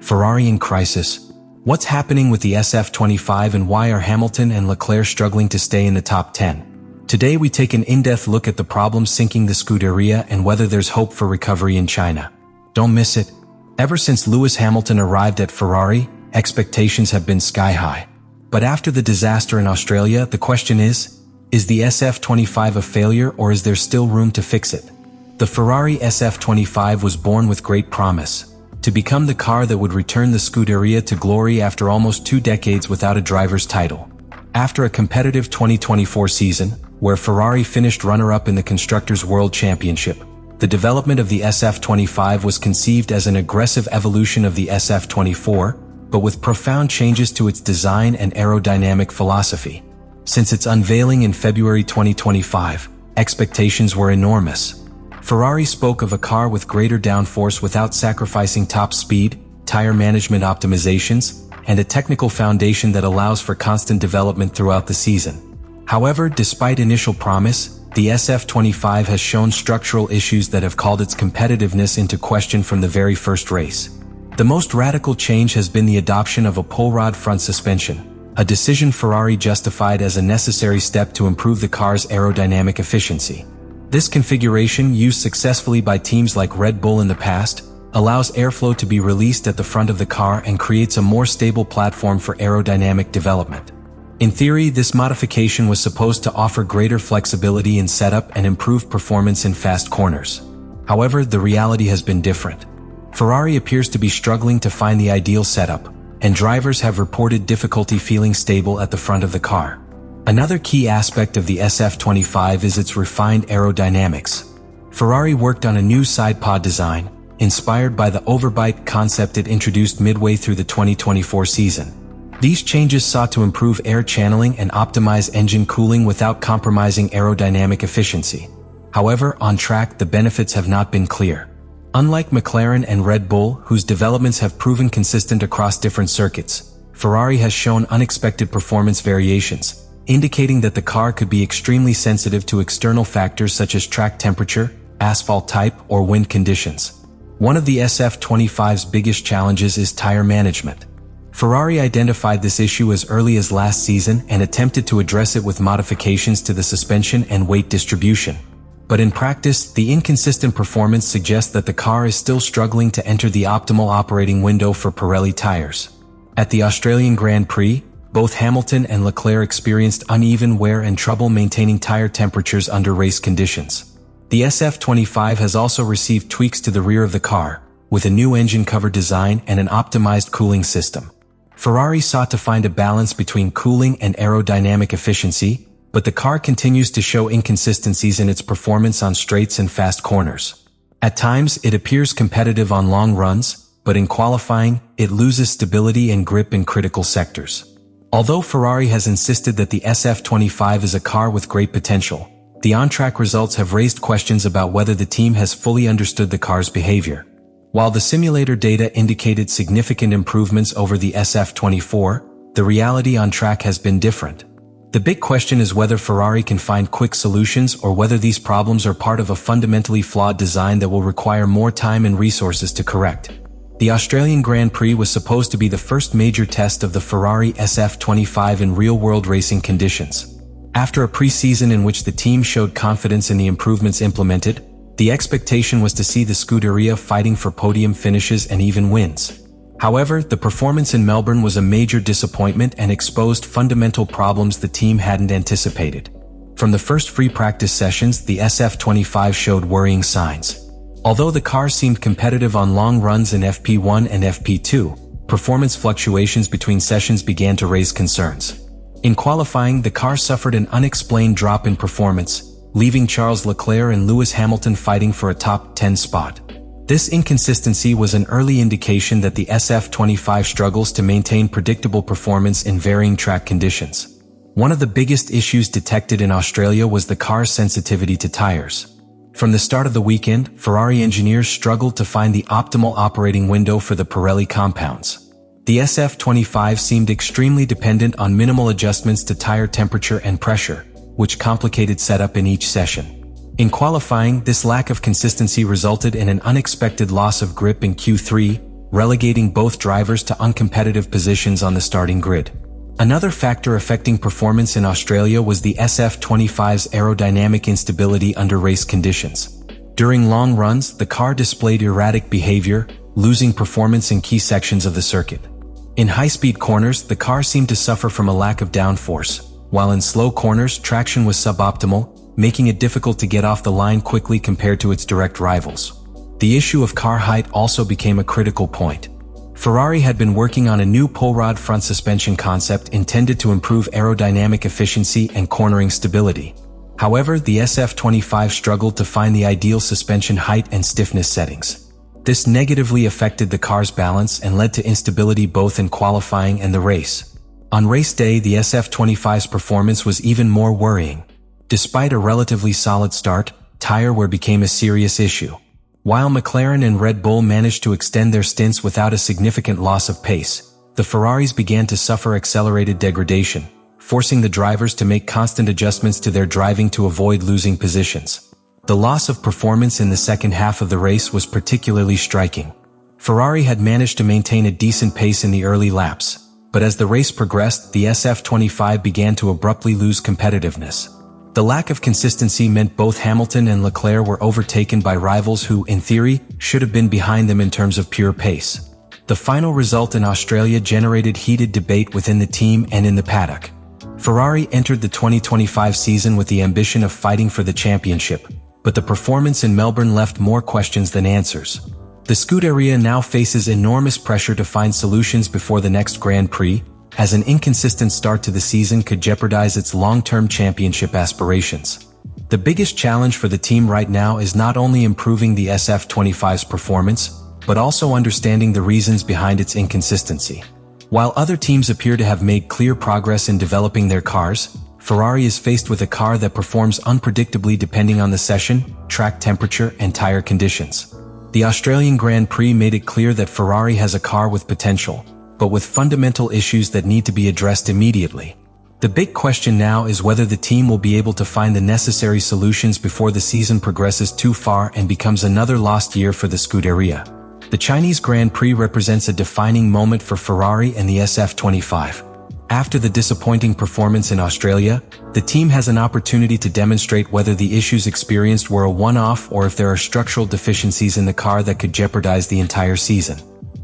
Ferrari in crisis. What's happening with the SF-25 and why are Hamilton and Leclerc struggling to stay in the top 10? Today we take an in-depth look at the problems sinking the Scuderia and whether there's hope for recovery in China. Don't miss it. Ever since Lewis Hamilton arrived at Ferrari, expectations have been sky-high. But after the disaster in Australia, the question is the SF-25 a failure or is there still room to fix it? The Ferrari SF-25 was born with great promise, to become the car that would return the Scuderia to glory after almost 2 decades without a driver's title. After a competitive 2024 season, where Ferrari finished runner-up in the Constructors' World Championship, the development of the SF-25 was conceived as an aggressive evolution of the SF-24, but with profound changes to its design and aerodynamic philosophy. Since its unveiling in February 2025, expectations were enormous. Ferrari spoke of a car with greater downforce without sacrificing top speed, tire management optimizations, and a technical foundation that allows for constant development throughout the season. However, despite initial promise, the SF-25 has shown structural issues that have called its competitiveness into question from the very first race. The most radical change has been the adoption of a pull-rod front suspension, a decision Ferrari justified as a necessary step to improve the car's aerodynamic efficiency. This configuration, used successfully by teams like Red Bull in the past, allows airflow to be released at the front of the car and creates a more stable platform for aerodynamic development. In theory, this modification was supposed to offer greater flexibility in setup and improve performance in fast corners. However, the reality has been different. Ferrari appears to be struggling to find the ideal setup, and drivers have reported difficulty feeling stable at the front of the car. Another key aspect of the SF-25 is its refined aerodynamics. Ferrari worked on a new side pod design, inspired by the overbite concept it introduced midway through the 2024 season. These changes sought to improve air channeling and optimize engine cooling without compromising aerodynamic efficiency. However, on track, the benefits have not been clear. Unlike McLaren and Red Bull, whose developments have proven consistent across different circuits, Ferrari has shown unexpected performance variations, indicating that the car could be extremely sensitive to external factors such as track temperature, asphalt type, or wind conditions. One of the SF-25's biggest challenges is tire management. Ferrari identified this issue as early as last season and attempted to address it with modifications to the suspension and weight distribution. But in practice, the inconsistent performance suggests that the car is still struggling to enter the optimal operating window for Pirelli tires. At the Australian Grand Prix, both Hamilton and Leclerc experienced uneven wear and trouble maintaining tire temperatures under race conditions. The SF-25 has also received tweaks to the rear of the car, with a new engine cover design and an optimized cooling system. Ferrari sought to find a balance between cooling and aerodynamic efficiency, but the car continues to show inconsistencies in its performance on straights and fast corners. At times, it appears competitive on long runs, but in qualifying, it loses stability and grip in critical sectors. Although Ferrari has insisted that the SF-25 is a car with great potential, the on-track results have raised questions about whether the team has fully understood the car's behavior. While the simulator data indicated significant improvements over the SF-24, the reality on track has been different. The big question is whether Ferrari can find quick solutions or whether these problems are part of a fundamentally flawed design that will require more time and resources to correct. The Australian Grand Prix was supposed to be the first major test of the Ferrari SF-25 in real-world racing conditions. After a pre-season in which the team showed confidence in the improvements implemented, the expectation was to see the Scuderia fighting for podium finishes and even wins. However, the performance in Melbourne was a major disappointment and exposed fundamental problems the team hadn't anticipated. From the first free practice sessions, the SF-25 showed worrying signs. Although the car seemed competitive on long runs in FP1 and FP2, performance fluctuations between sessions began to raise concerns. In qualifying, the car suffered an unexplained drop in performance, leaving Charles Leclerc and Lewis Hamilton fighting for a top 10 spot. This inconsistency was an early indication that the SF-25 struggles to maintain predictable performance in varying track conditions. One of the biggest issues detected in Australia was the car's sensitivity to tires. From the start of the weekend, Ferrari engineers struggled to find the optimal operating window for the Pirelli compounds. The SF-25 seemed extremely dependent on minimal adjustments to tire temperature and pressure, which complicated setup in each session. In qualifying, this lack of consistency resulted in an unexpected loss of grip in Q3, relegating both drivers to uncompetitive positions on the starting grid. Another factor affecting performance in Australia was the SF-25's aerodynamic instability under race conditions. During long runs, the car displayed erratic behavior, losing performance in key sections of the circuit. In high-speed corners, the car seemed to suffer from a lack of downforce, while in slow corners, traction was suboptimal, making it difficult to get off the line quickly compared to its direct rivals. The issue of car height also became a critical point. Ferrari had been working on a new pull-rod front suspension concept intended to improve aerodynamic efficiency and cornering stability. However, the SF-25 struggled to find the ideal suspension height and stiffness settings. This negatively affected the car's balance and led to instability both in qualifying and the race. On race day, the SF-25's performance was even more worrying. Despite a relatively solid start, tire wear became a serious issue. While McLaren and Red Bull managed to extend their stints without a significant loss of pace, the Ferraris began to suffer accelerated degradation, forcing the drivers to make constant adjustments to their driving to avoid losing positions. The loss of performance in the second half of the race was particularly striking. Ferrari had managed to maintain a decent pace in the early laps, but as the race progressed, the SF-25 began to abruptly lose competitiveness. The lack of consistency meant both Hamilton and Leclerc were overtaken by rivals who, in theory, should have been behind them in terms of pure pace. The final result in Australia generated heated debate within the team and in the paddock. Ferrari entered the 2025 season with the ambition of fighting for the championship, but the performance in Melbourne left more questions than answers. The Scuderia now faces enormous pressure to find solutions before the next Grand Prix, as an inconsistent start to the season could jeopardize its long-term championship aspirations. The biggest challenge for the team right now is not only improving the SF-25's performance, but also understanding the reasons behind its inconsistency. While other teams appear to have made clear progress in developing their cars, Ferrari is faced with a car that performs unpredictably depending on the session, track temperature, and tire conditions. The Australian Grand Prix made it clear that Ferrari has a car with potential, but with fundamental issues that need to be addressed immediately. The big question now is whether the team will be able to find the necessary solutions before the season progresses too far and becomes another lost year for the Scuderia. The Chinese Grand Prix represents a defining moment for Ferrari and the SF-25. After the disappointing performance in Australia, the team has an opportunity to demonstrate whether the issues experienced were a one-off or if there are structural deficiencies in the car that could jeopardize the entire season.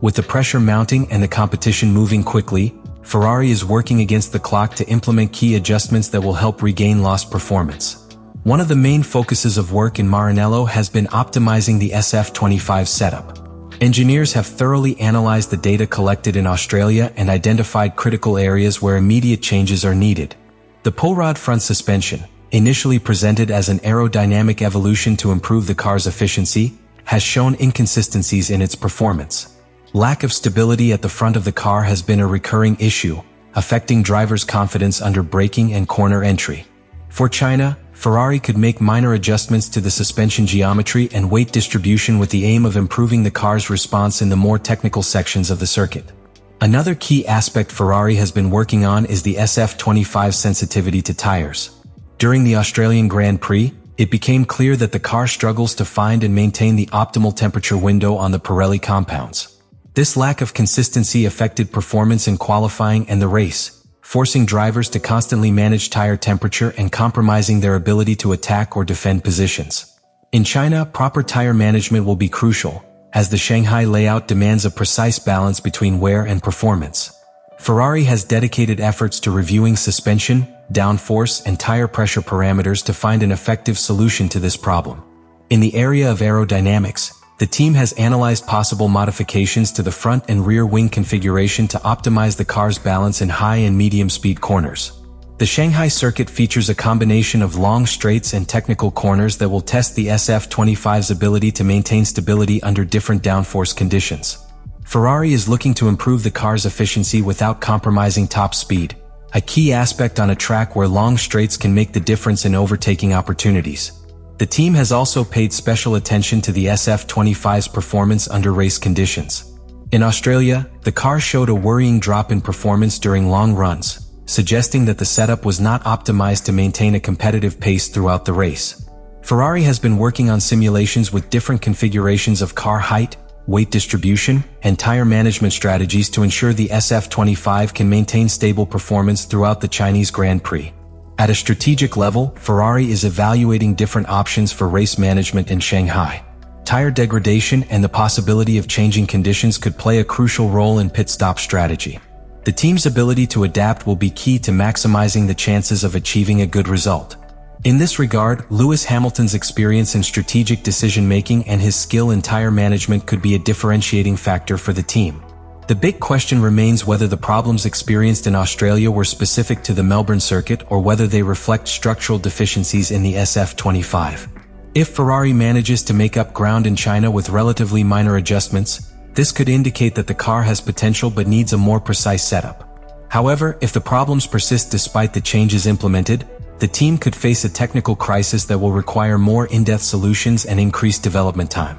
With the pressure mounting and the competition moving quickly, Ferrari is working against the clock to implement key adjustments that will help regain lost performance. One of the main focuses of work in Maranello has been optimizing the SF-25 setup. Engineers have thoroughly analyzed the data collected in Australia and identified critical areas where immediate changes are needed. The pull-rod front suspension, initially presented as an aerodynamic evolution to improve the car's efficiency, has shown inconsistencies in its performance. Lack of stability at the front of the car has been a recurring issue, affecting drivers' confidence under braking and corner entry. For China, Ferrari could make minor adjustments to the suspension geometry and weight distribution with the aim of improving the car's response in the more technical sections of the circuit. Another key aspect Ferrari has been working on is the SF-25's sensitivity to tires. During the Australian Grand Prix, it became clear that the car struggles to find and maintain the optimal temperature window on the Pirelli compounds. This lack of consistency affected performance in qualifying and the race, forcing drivers to constantly manage tire temperature and compromising their ability to attack or defend positions. In China, proper tire management will be crucial, as the Shanghai layout demands a precise balance between wear and performance. Ferrari has dedicated efforts to reviewing suspension, downforce, and tire pressure parameters to find an effective solution to this problem. In the area of aerodynamics, the team has analyzed possible modifications to the front and rear wing configuration to optimize the car's balance in high and medium speed corners. The Shanghai circuit features a combination of long straights and technical corners that will test the SF-25's ability to maintain stability under different downforce conditions. Ferrari is looking to improve the car's efficiency without compromising top speed, a key aspect on a track where long straights can make the difference in overtaking opportunities. The team has also paid special attention to the SF-25's performance under race conditions. In Australia, the car showed a worrying drop in performance during long runs, suggesting that the setup was not optimized to maintain a competitive pace throughout the race. Ferrari has been working on simulations with different configurations of car height, weight distribution, and tire management strategies to ensure the SF-25 can maintain stable performance throughout the Chinese Grand Prix. At a strategic level, Ferrari is evaluating different options for race management in Shanghai. Tire degradation and the possibility of changing conditions could play a crucial role in pit stop strategy. The team's ability to adapt will be key to maximizing the chances of achieving a good result. In this regard, Lewis Hamilton's experience in strategic decision-making and his skill in tire management could be a differentiating factor for the team. The big question remains whether the problems experienced in Australia were specific to the Melbourne circuit or whether they reflect structural deficiencies in the SF-25. If Ferrari manages to make up ground in China with relatively minor adjustments, this could indicate that the car has potential but needs a more precise setup. However, if the problems persist despite the changes implemented, the team could face a technical crisis that will require more in-depth solutions and increased development time.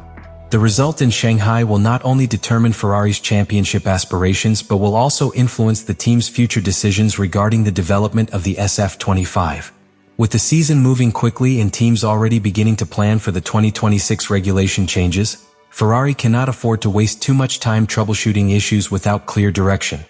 The result in Shanghai will not only determine Ferrari's championship aspirations but will also influence the team's future decisions regarding the development of the SF-25. With the season moving quickly and teams already beginning to plan for the 2026 regulation changes, Ferrari cannot afford to waste too much time troubleshooting issues without clear direction.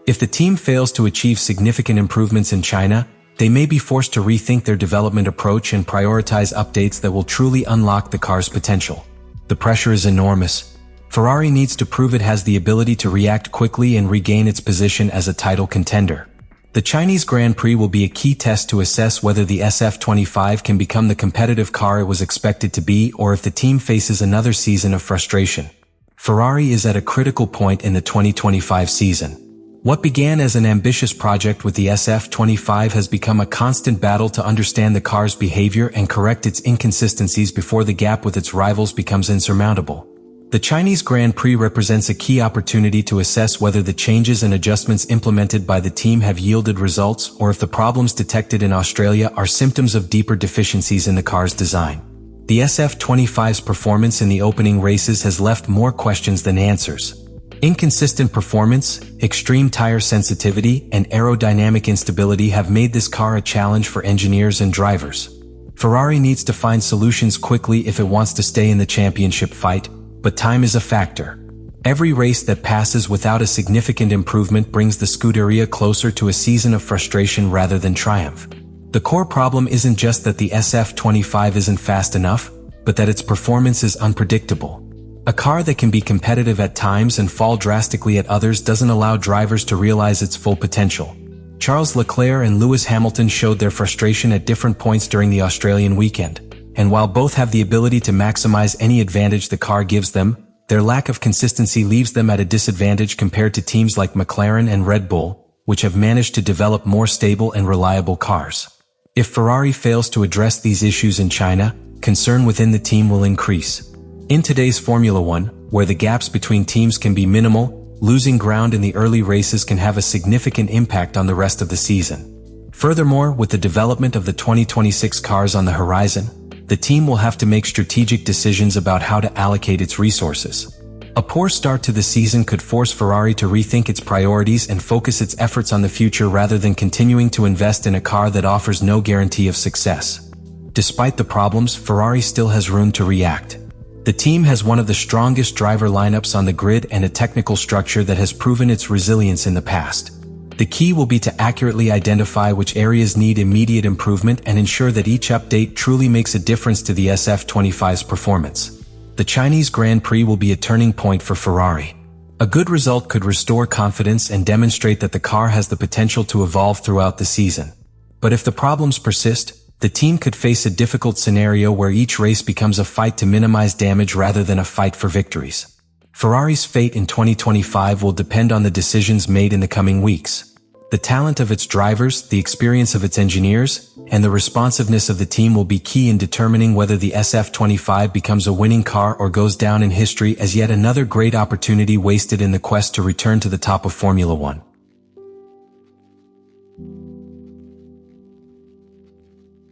If the team fails to achieve significant improvements in China, they may be forced to rethink their development approach and prioritize updates that will truly unlock the car's potential. The pressure is enormous. Ferrari needs to prove it has the ability to react quickly and regain its position as a title contender. The Chinese Grand Prix will be a key test to assess whether the SF-25 can become the competitive car it was expected to be or if the team faces another season of frustration. Ferrari is at a critical point in the 2025 season. What began as an ambitious project with the SF-25 has become a constant battle to understand the car's behavior and correct its inconsistencies before the gap with its rivals becomes insurmountable. The Chinese Grand Prix represents a key opportunity to assess whether the changes and adjustments implemented by the team have yielded results or if the problems detected in Australia are symptoms of deeper deficiencies in the car's design. The SF-25's performance in the opening races has left more questions than answers. Inconsistent performance, extreme tire sensitivity, and aerodynamic instability have made this car a challenge for engineers and drivers. Ferrari needs to find solutions quickly if it wants to stay in the championship fight, but time is a factor. Every race that passes without a significant improvement brings the Scuderia closer to a season of frustration rather than triumph. The core problem isn't just that the SF-25 isn't fast enough, but that its performance is unpredictable. A car that can be competitive at times and fall drastically at others doesn't allow drivers to realize its full potential. Charles Leclerc and Lewis Hamilton showed their frustration at different points during the Australian weekend, and while both have the ability to maximize any advantage the car gives them, their lack of consistency leaves them at a disadvantage compared to teams like McLaren and Red Bull, which have managed to develop more stable and reliable cars. If Ferrari fails to address these issues in China, concern within the team will increase. In today's Formula One, where the gaps between teams can be minimal, losing ground in the early races can have a significant impact on the rest of the season. Furthermore, with the development of the 2026 cars on the horizon, the team will have to make strategic decisions about how to allocate its resources. A poor start to the season could force Ferrari to rethink its priorities and focus its efforts on the future rather than continuing to invest in a car that offers no guarantee of success. Despite the problems, Ferrari still has room to react. The team has one of the strongest driver lineups on the grid and a technical structure that has proven its resilience in the past. The key will be to accurately identify which areas need immediate improvement and ensure that each update truly makes a difference to the SF-25's performance. The Chinese Grand Prix will be a turning point for Ferrari. A good result could restore confidence and demonstrate that the car has the potential to evolve throughout the season. But if the problems persist, the team could face a difficult scenario where each race becomes a fight to minimize damage rather than a fight for victories. Ferrari's fate in 2025 will depend on the decisions made in the coming weeks. The talent of its drivers, the experience of its engineers, and the responsiveness of the team will be key in determining whether the SF-25 becomes a winning car or goes down in history as yet another great opportunity wasted in the quest to return to the top of Formula One.